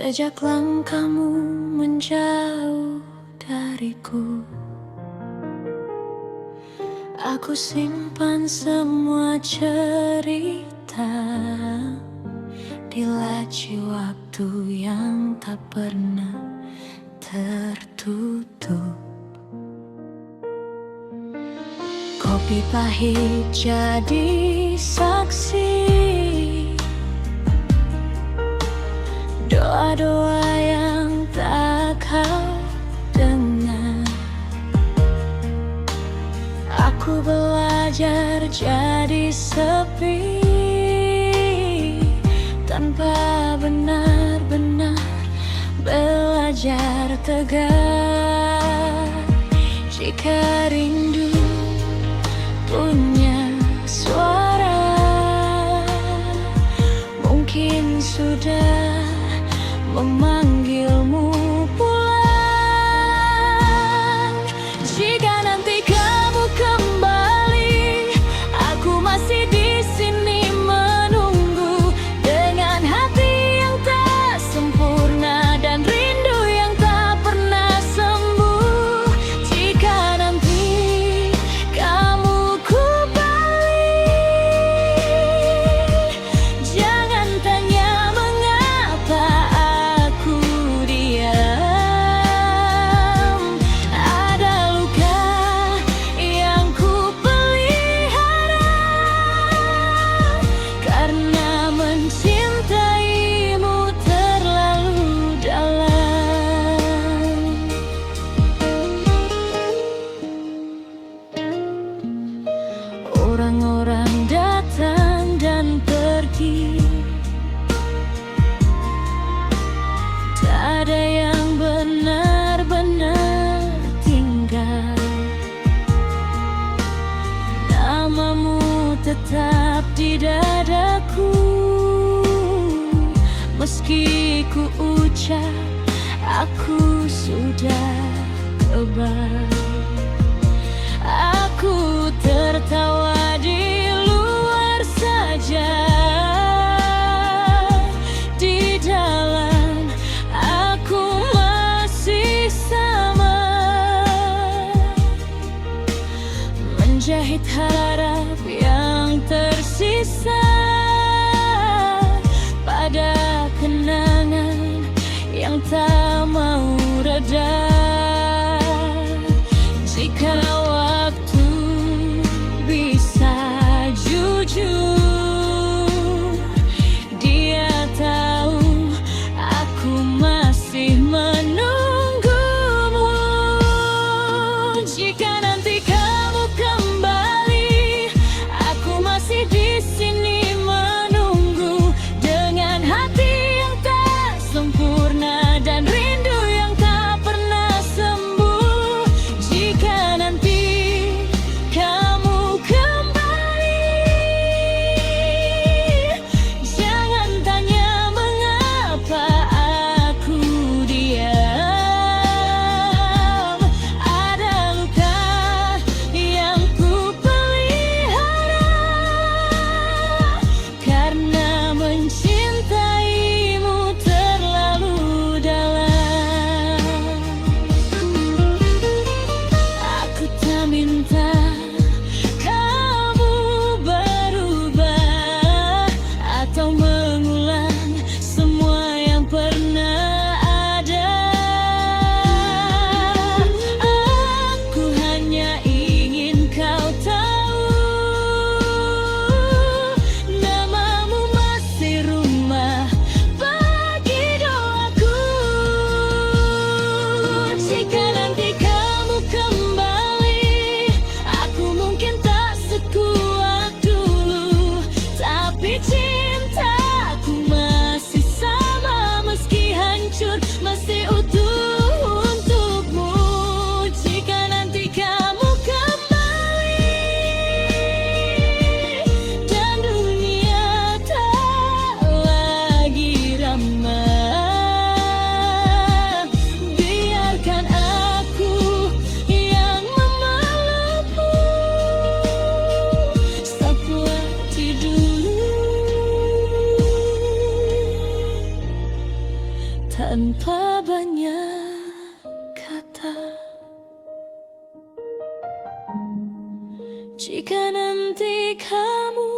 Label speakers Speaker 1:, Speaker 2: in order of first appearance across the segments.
Speaker 1: Sejak langkahmu menjauh dariku, aku simpan semua cerita di laci waktu yang tak pernah tertutup. Kopi pahit jadi saksi, doa-doa yang tak kau dengar. Aku belajar jadi sepi tanpa benar-benar belajar tegar. Jika rindu punya suara, mungkin sudah memanggilmu pulang. Jika nanti kamu kembali, aku masih di sini menunggu dengan hati yang tak sempurna dan rindu yang tak pernah sembuh. Jika nanti kamu kembali, jangan tanya mengapa aku diam. Ada luka yang ku pelihara karena mencintaimu terlalu dalam. Orang-orang datang dan pergi, tak ada yang benar-benar tinggal. Namamu tetap di dadaku, meski ku ucap aku sudah kebal. Aku tertawa di luar saja, di dalam aku masih sama, menjahit harap yang tersisa pada kenangan yang tak mau reda. Jika waktu bisa jujur, dia tahu aku masih menunggumu. Jika nanti kamu kembali, aku masih di sini menunggu dengan hati yang tak sempurna dan rindu yang tak pernah sembuh. Jika nanti kamu kembali, jangan tanya mengapa aku diam. Ada luka yang ku pelihara karena mencintaimu terlalu dalam. Aku tak minta kamu berubah atau mengulang semua yang pernah ada. Aku hanya ingin kau tahu, namamu masih rumah bagi doaku. Jika nanti kamu kembali, aku mungkin tak sekuat dulu, tapi cintaku masih sama, meski hancur masih utuh untukmu. Jika nanti kamu kembali dan dunia tak lagi ramah, biarkan aku yang memelukmu seperti dulu. tanpa banyak kata. Jika nanti kamu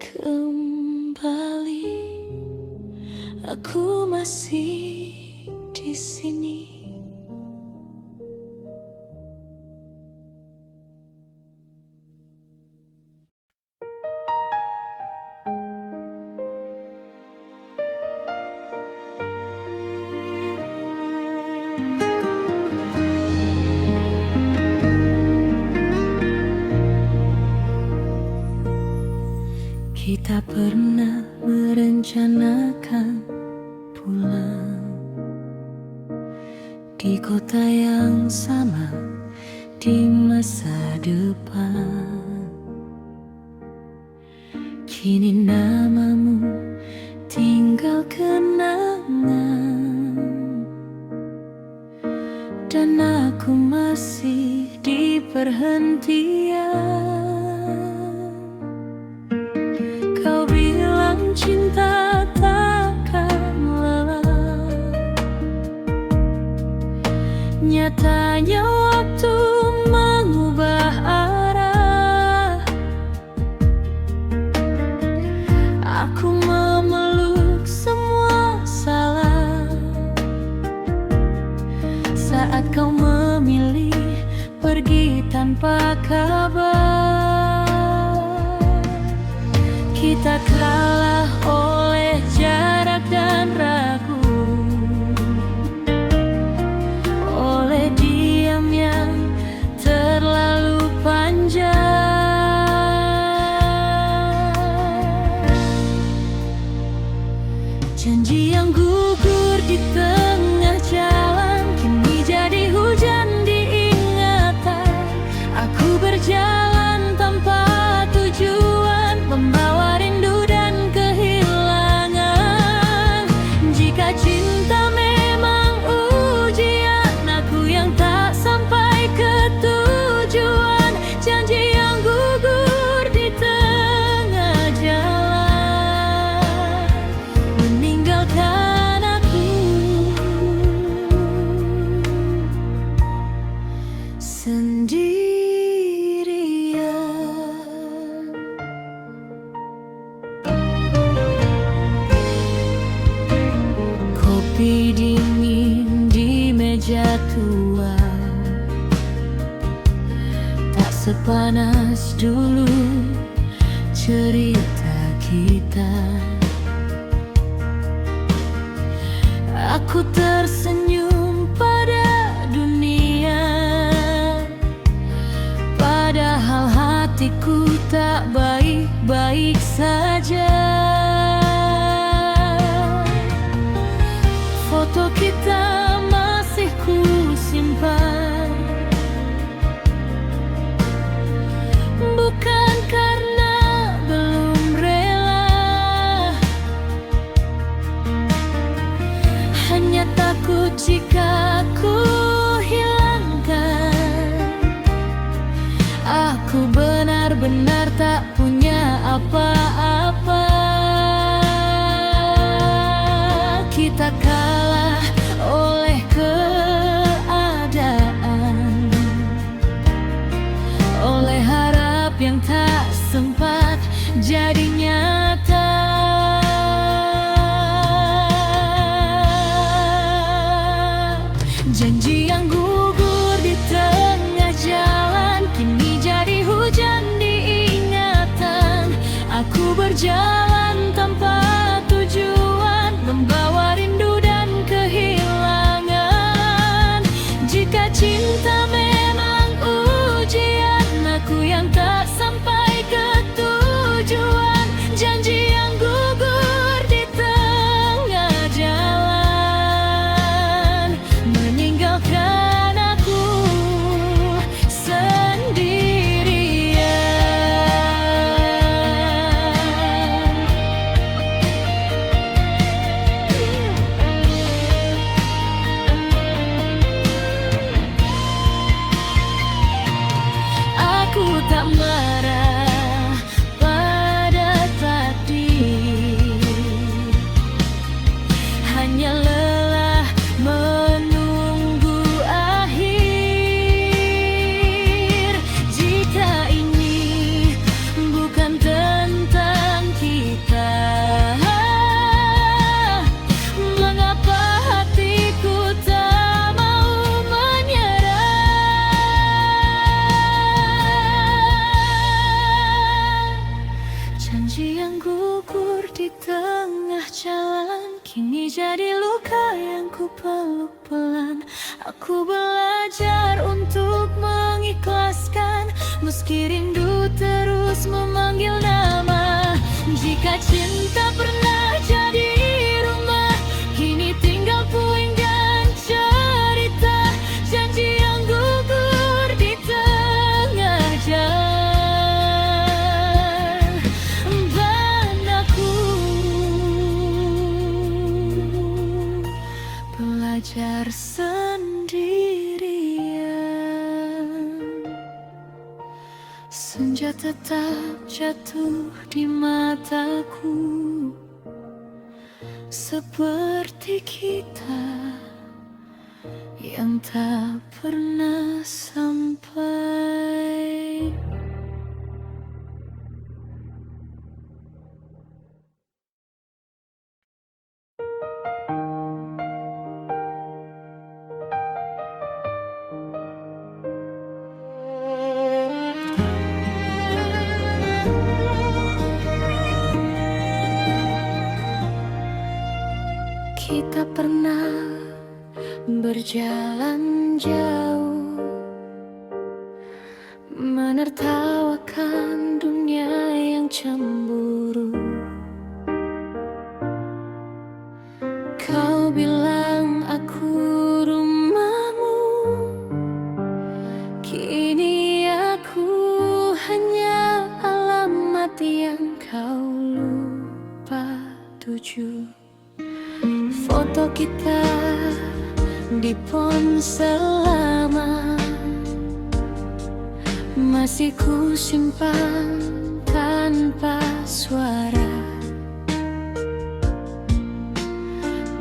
Speaker 1: kembali, aku masih di sini. Kita pernah merencanakan pulang di kota yang sama di masa depan. Kini namamu tinggal kenangan, dan aku masih di perhentian. Kau bilang cinta takkan lelah, nyatanya waktu mengubah arah. Aku memeluk semua salah saat kau memilih pergi tanpa kabar. Kita kalah oleh jarak dan ragu, oleh diam yang terlalu panjang. Janji yang gugur di tengah jalan kini jadi hujan di ingatan. Aku berjalan tanpa tujuan, membawa rindu dan kehilangan. Jika cinta memang ujian, aku yang tak sampai ke tujuan. Janji yang gugur di tengah jalan meninggalkan aku sendirian. Kopi dingin di meja tua tak sepanas dulu cerita kita. Aku tersenyum pada dunia, padahal hatiku tak baik-baik saja. Foto kita masih ku simpan, bukan karena belum rela, hanya takut jika ku hilangkan, aku benar-benar tak punya apa-apa. Kita kalah oleh keadaan, oleh harap yang tak sempat jadi nyata. Janji yang gugur di tengah jalan kini jadi hujan di ingatan. Aku berjalan tanpa tujuan, membawa rindu dan kehilangan. Jika cinta memang ujian, aku yang tak sampai ke tujuan. Janji yang gugur di tengah jalan meninggalkan aku sendirian. Janji yang gugur di tengah jalan kini jadi luka yang ku peluk pelan. Aku belajar untuk mengikhlaskan meski rindu terus memanggil nama. Jika cinta pernah jadi rumah, kini tinggal puing dan cerita. Janji yang gugur di tengah jalan, aku belajar sendirian. Senja tetap jatuh di mataku, seperti kita yang tak pernah sampai. Kita pernah berjalan jauh, menertawakan dunia yang cemburu. Kau bilang aku rumahmu, kini aku hanya alamat yang kau lupa tuju. Foto kita di ponsel lama masih ku simpan tanpa suara.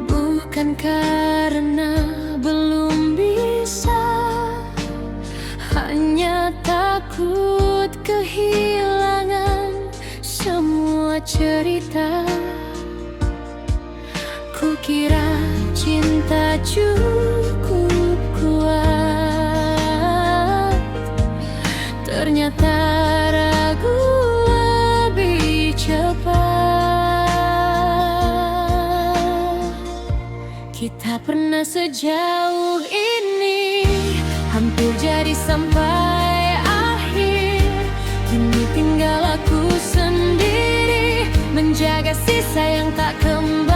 Speaker 1: Bukan karena belum bisa, hanya takut kehilangan semua cerita. Kukira cinta cukup kuat, ternyata ragu lebih cepat. Kita pernah sejauh ini, hampir jadi sampai akhir. Kini tinggal aku sendiri, menjaga sisa yang tak kembali.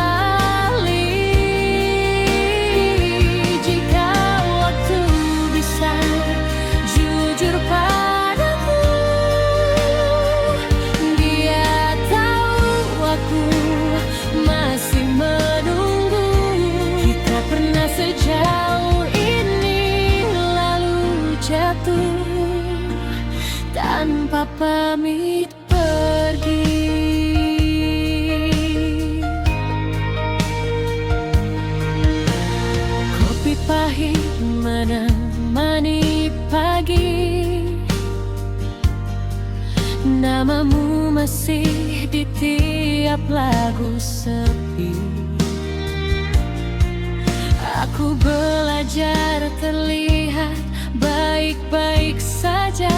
Speaker 1: Tanpa pamit pergi, kopi pahit menemani pagi. Namamu masih di tiap lagu sepi. Aku belajar terlihat baik-baik saja,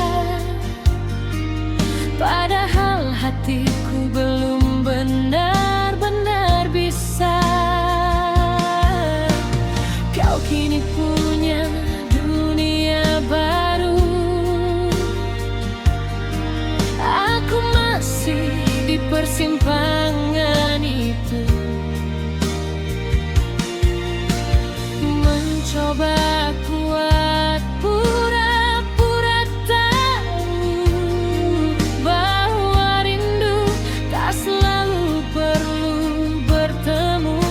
Speaker 1: padahal hatiku belum benar-benar bisa. Kau kini punya dunia baru, aku masih di persimpangan itu, mencoba kuat pura-pura tahu bahwa rindu tak selalu perlu bertemu.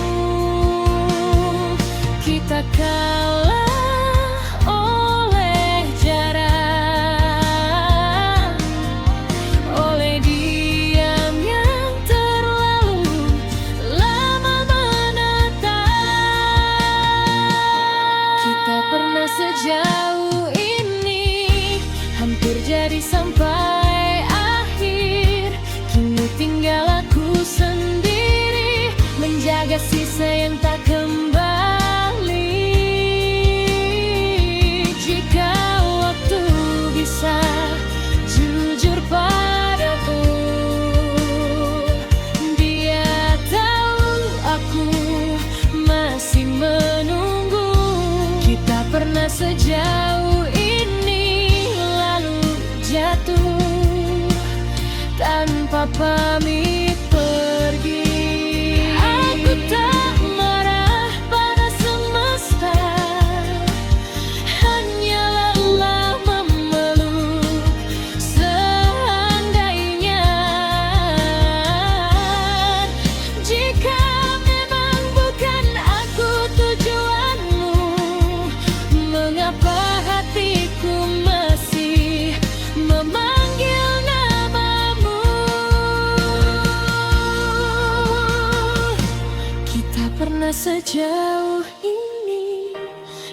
Speaker 1: Kita kalah oleh jarak, oleh diam yang terlalu lama menetap. Kita pernah sejauh ini, hampir jadi sampai akhir. Kini tinggal aku sendiri, menjaga sisa yang tak kembali. Jika waktu bisa jujur padaku, pamit pergi. Aku tak marah pada semesta, hanyalah lelah memeluk. Seandainya jika memang bukan aku tujuanmu, mengapa hatiku masih memanggil namamu? Kita pernah sejauh ini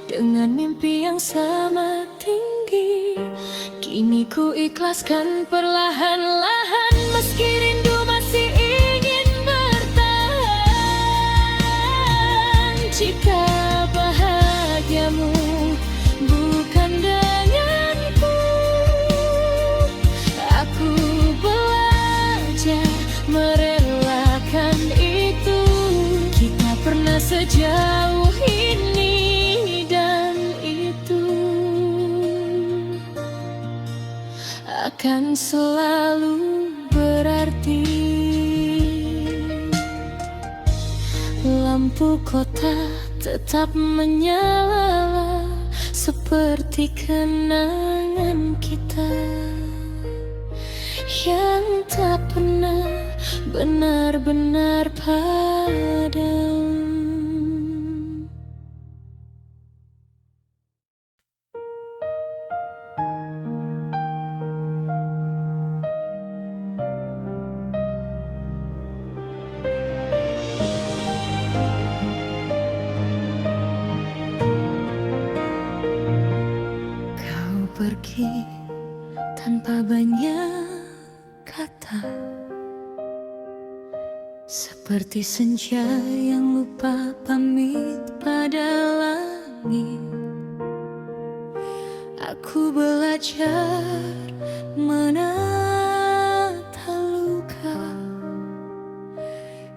Speaker 1: dengan mimpi yang sama tinggi. Kini ku ikhlaskan perlahan-lahan, meski rindu masih ingin bertahan. Jika bahagiamu bukan denganku, aku belajar merelakan itu. Kita pernah sejauh ini dan itu akan selalu berarti. Lampu kota tetap menyala seperti kenangan kita yang tak pernah benar-benar padam. Kau pergi tanpa banyak kata, seperti senja yang lupa pamit pada langit. Aku belajar menata luka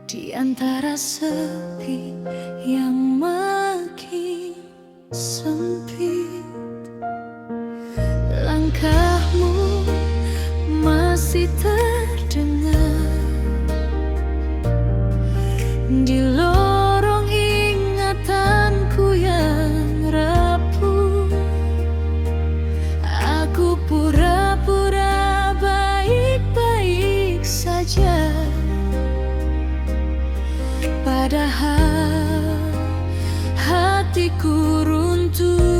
Speaker 1: di antara sepi yang makin sempit. Langkahmu masih terdengar di lorong ingatanku yang rapuh. Aku pura-pura baik-baik saja, padahal hatiku runtuh.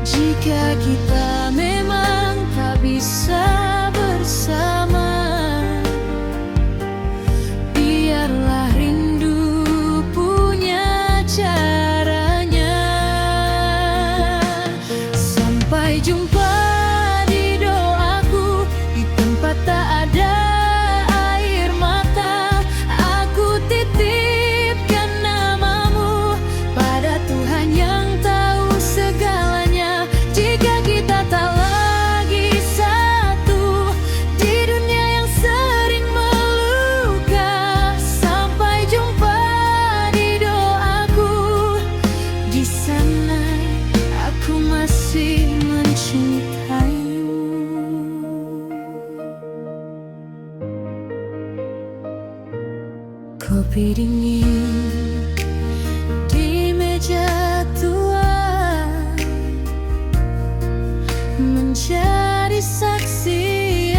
Speaker 1: Jika kita memang tak bisa bersama, biarlah rindu punya caranya. Sampai jumpa di doaku, di tempat tak ada air mata. Aku titipkan namamu pada Tuhan yang tahu segalanya. Jika kita tak lagi satu di dunia yang sering meluka, sampai jumpa di doaku. Di sana aku masih mencintaimu. Kopi dingin di meja tua menjadi saksi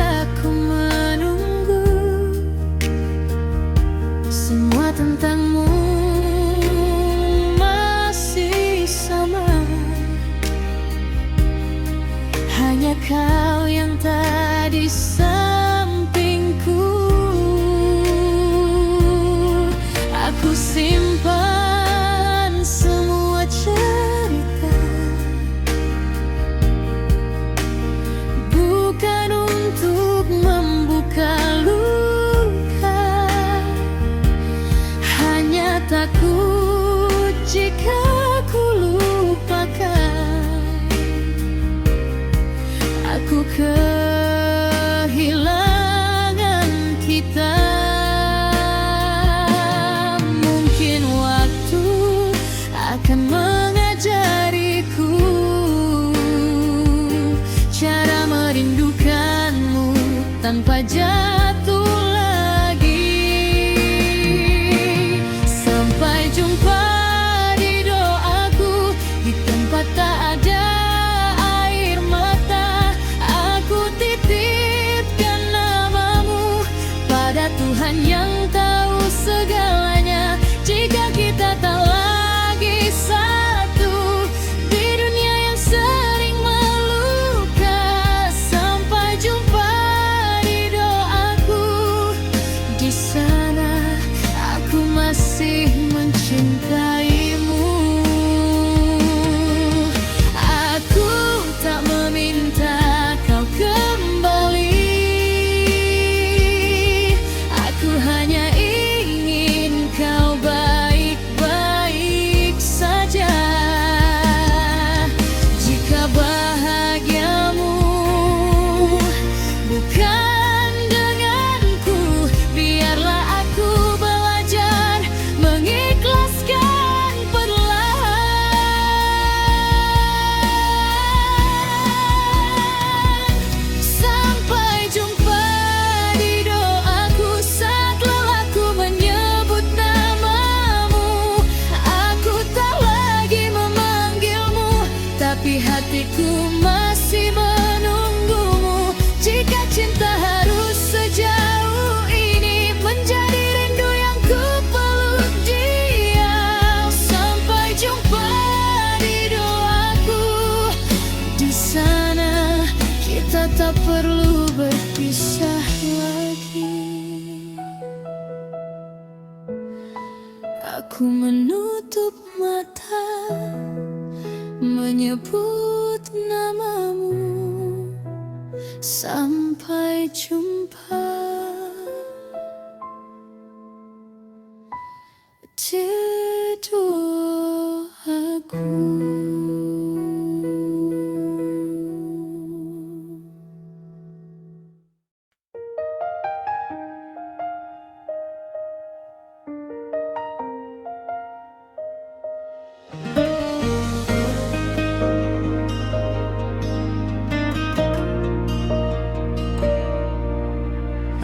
Speaker 1: aku menunggu. Semua tentangmu masih sama, hanya kau yang tak di sampingku. Aku tanpa jatuh lagi. Sampai jumpa di doaku, di tempat tak ada air mata. Aku titipkan namamu pada Tuhan yang tahu segalanya. Jika kita tak lagi satu di dunia yang sering meluka, sampai jumpa di doaku. Di sana aku masih mencintaimu. Aku tak meminta kau kembali. Aku hanya ingin kau baik-baik saja. Jika bahagiamu bukan denganku, biarlah aku belajar mengikhlaskan perlahan. Sampai jumpa di doaku, saat lelahku menyebut namamu. Aku tak lagi memanggilmu, tapi hatiku masih menunggumu. Jika cinta harus sejauh ini, menjadi rindu yang ku peluk diam. Sampai jumpa di doaku. Di sana kita tak perlu berpisah lagi. Aku menutup mata, menyebut namamu. Sampai jumpa di doaku.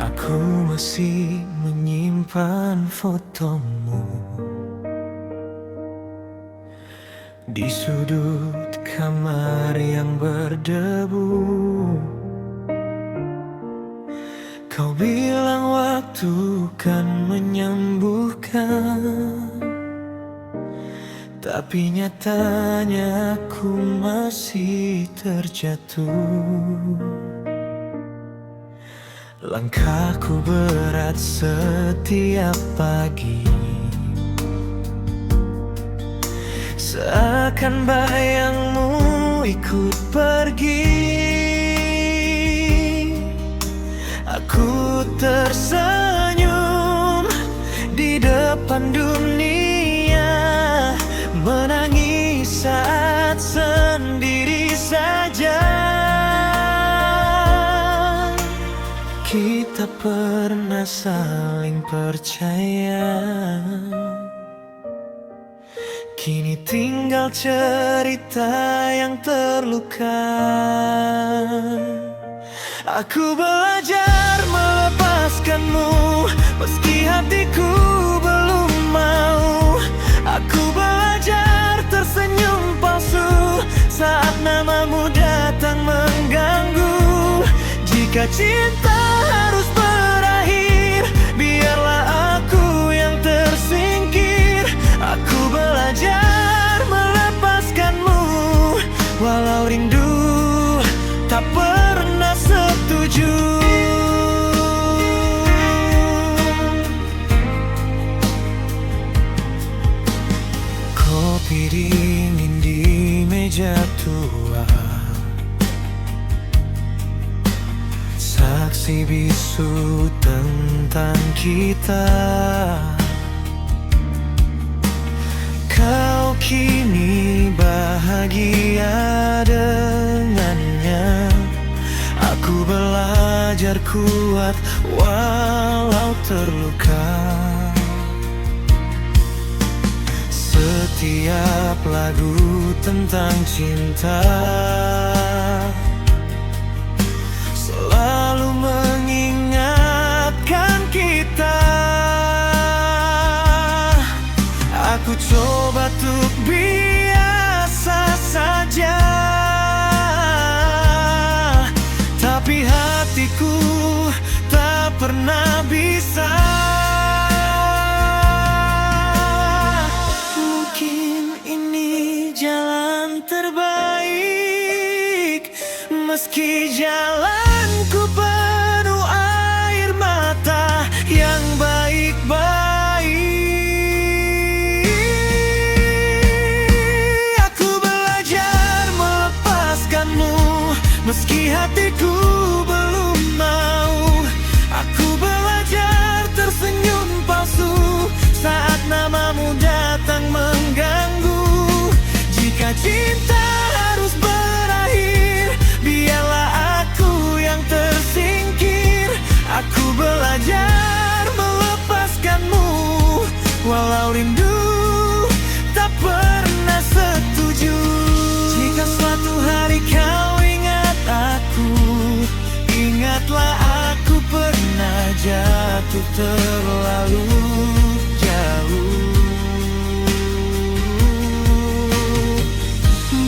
Speaker 2: Aku masih menyimpan fotomu di sudut kamar yang berdebu. Kau bilang waktu kan menyembuhkan, tapi nyatanya aku masih terjatuh. Langkahku berat setiap pagi, seakan bayangmu ikut pergi. Aku tersenyum di depan dunia, menangis saat sendiri saja. Kita pernah saling percaya, kini tinggal cerita yang terluka. Aku belajar melepaskanmu, meski hatiku belum mau. Aku belajar tersenyum palsu saat namamu datang mengganggu. Jika cinta harus berakhir, biarlah aku yang tersingkir. Aku belajar melepaskanmu, walau rindu tak pernah setuju. Kopi dingin di meja tua, saksi bisu tentang kita. Kau kini bahagia dengannya. Aku belajar kuat walau terluka. Setiap lagu tentang cinta selalu mengingatkan Meski jalanku penuh air mata yang baik-baik, aku belajar melepaskanmu. Meski hatiku belum mau, aku belajar tersenyum palsu saat namamu datang mengganggu. Jika cinta harus berakhir, biarlah aku yang tersingkir. Aku belajar melepaskanmu, walau rindu tak pernah setuju. Jika suatu hari kau ingat aku, ingatlah aku pernah jatuh terlalu jauh.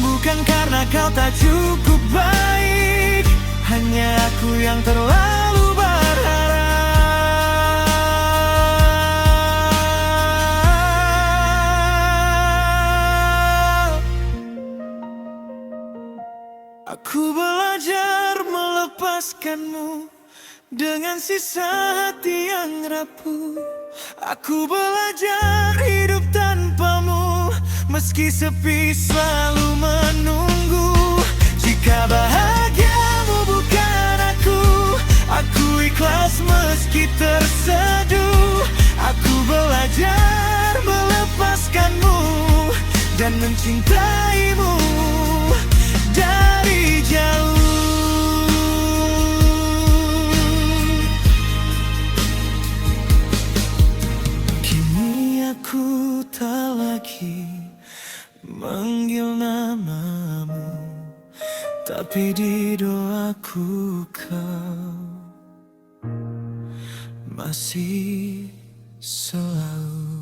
Speaker 2: Bukan karena kau tak cukup baik, hanya aku yang terlalu berharap. Aku belajar melepaskanmu dengan sisa hati yang rapuh. Aku belajar hidup tanpamu, meski sepi selalu menunggu. Jika bahagiamu bukan aku ikhlas meski terseduh. Aku belajar melepaskanmu dan mencintaimu dari jauh. Kini aku tak lagi manggil namamu, tapi di doaku kau masih selalu